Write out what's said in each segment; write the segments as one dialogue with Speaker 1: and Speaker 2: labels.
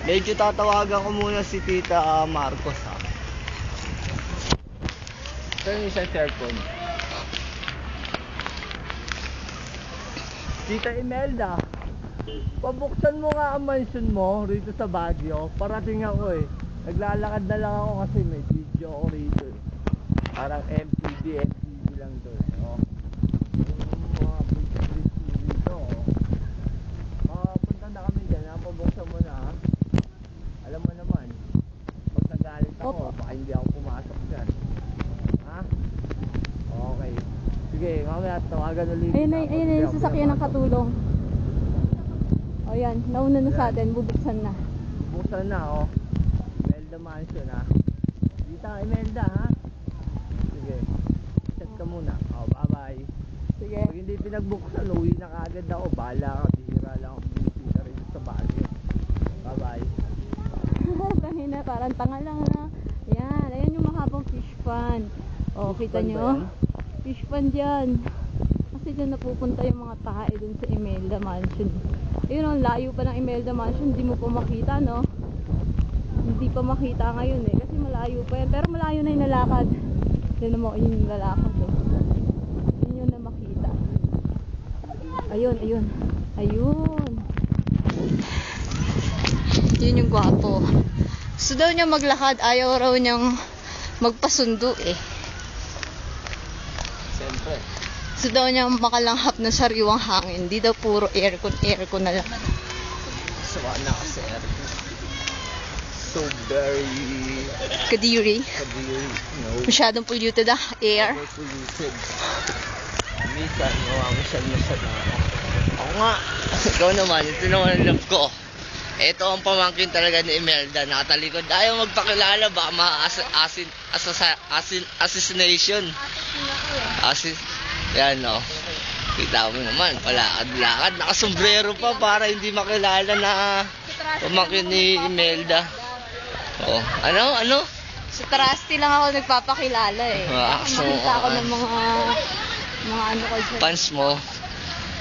Speaker 1: Medyo tatawagan ko muna si Tita Marcos ha. Ito yung isang cellphone. Tita Imelda, pabuksan mo nga ang mansion mo rito sa Baguio. Parating ako eh. Naglalakad na lang ako kasi may video ako rito eh. Parang MTV lang to eh. Oh. Yung mga bridge dito oh. Punta na kami dyan ha. Pabuksan mo na ha. Alam mo naman, pag nagalit ako, baka hindi ako pumasok dyan. Ha? Okay. Sige, mamaya tawagan ulit.
Speaker 2: Ayun yung sasakyan ng katulong. O yan, nauna na sa atin, bubuksan na.
Speaker 1: Buksan na oh. Imelda Mansion ha. Dita Imelda ha. Sige. Chat ka muna. Oh, bye bye.
Speaker 2: Sige.
Speaker 1: Pag hindi pinagbuksan, uwi na kaagad ako. Bahala ka, bihira lang ako bumisita rin sa Baguio. Bye bye.
Speaker 2: Tangina, parang tanga lang na. Yan, ayan yung mahabang fish pond. O, kita nyo? Fish pond dyan. Kasi dyan napupunta yung mga tae dun sa Imelda Mansion. Ayun o, layo pa ng Imelda Mansion. Hindi mo pa makita, no? Hindi pa makita ngayon eh. Kasi malayo pa yan. Pero malayo na yung nalakad. Yun mo, yun yung lalakad. Yun yung na makita. Ayun, ayun. Ayun. Yun yung gwapo. Gusto daw niya maglakad. Ayaw raw niyang magpasundo eh.
Speaker 1: Siyempre.
Speaker 2: Gusto daw niya makalanghap ng sariwang hangin. Hindi daw puro aircon na lang.
Speaker 1: Sawa na kasi aircon. So very...
Speaker 2: Kadiri.
Speaker 1: No.
Speaker 2: Masyadong polluted ang air.
Speaker 1: Overpolluted. Minsan, masyad na ako. Ako nga. Ikaw naman, ito naman ang love ko. Ito ang pamangkin talaga ni Imelda. Nakatalikod. Ayaw magpakilala. Baka assassination. Yan o. Kita mo naman. Palakad-lakad. Nakasombrero pa para hindi makilala na pamangkin ni Imelda. Oh. Ano?
Speaker 2: Sa Trusty lang ako nagpapakilala eh. Makita ako ng mga ano ko dyan.
Speaker 1: Fans mo.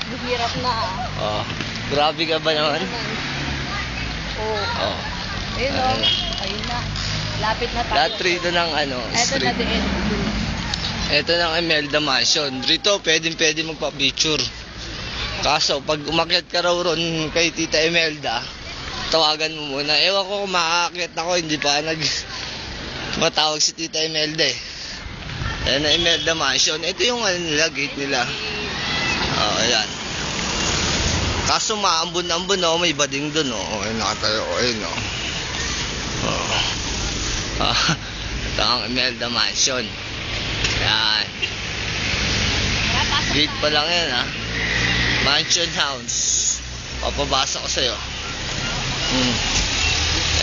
Speaker 2: Mahirap na
Speaker 1: Oh. Grabe ka ba naman?
Speaker 2: Oh. Ayun o. Ayun na. Lapit na tayo.
Speaker 1: Lahat rito ng
Speaker 2: Ito na din.
Speaker 1: Ito ng Imelda Mansion. Rito pwede magpa-picture. Kaso pag umakyat ka raw ron kay Tita Imelda, tawagan mo muna. Ewan ko kung makaakyat ako, hindi pa matawag si Tita Imelda eh. Ayan na Imelda Mansion. Ito yung nila, gate nila. Oh, ayan. Kaso maambon-ambon oh, may bading dun oh. Ayun nakatayo, ayun oh. Ito ang Imelda Mansion. Ayan. Gate pa lang yan ha. Mansion House. Papabasa ko sa'yo.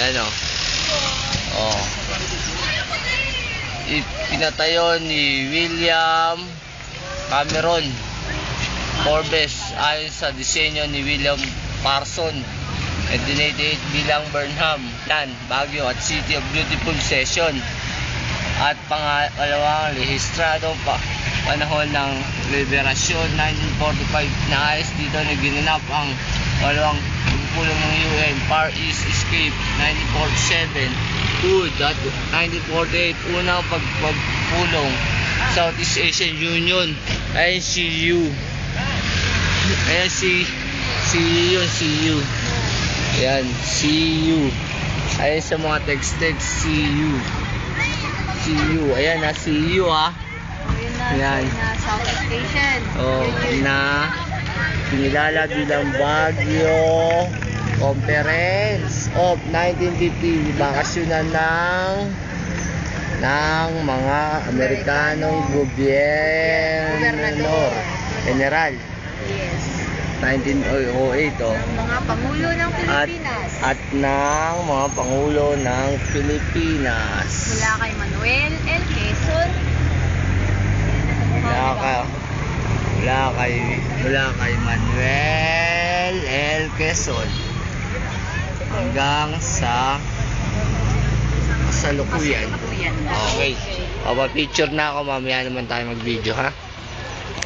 Speaker 1: Ayan o. Oh. Pinatayo ni William Cameron Forbes ayon sa disenyo ni William Parson, 1988 bilang Burnham Land, Baguio at City of Beautiful Session. At pangalawang rehistradong panahon ng Liberasyon 1945 na ayos dito na ginanap ang walawang pagpulong ng UN Far East Escape 1947, Hood at 1948 unang pagpulong Southeast Asian Union ICU. Ayan CU. Ayan CU. Ayan sa mga text CU. Ayan na CU ha. Ayan.
Speaker 2: Southeast Asian.
Speaker 1: Oh, na kinilala bilang Baguio Conference of 1950, bakasyonan ng mga Amerikanong gobernador general.
Speaker 2: Yes.
Speaker 1: 1908 oh.
Speaker 2: Ng mga pangulo ng Pilipinas.
Speaker 1: At ng mga pangulo ng Pilipinas.
Speaker 2: Mula kay Manuel L. Quezon.
Speaker 1: Mula kay Manuel L. Quezon hanggang sa kasalukuyan. Okay. Papa-picture na ako, mamaya naman tayo mag-video ha.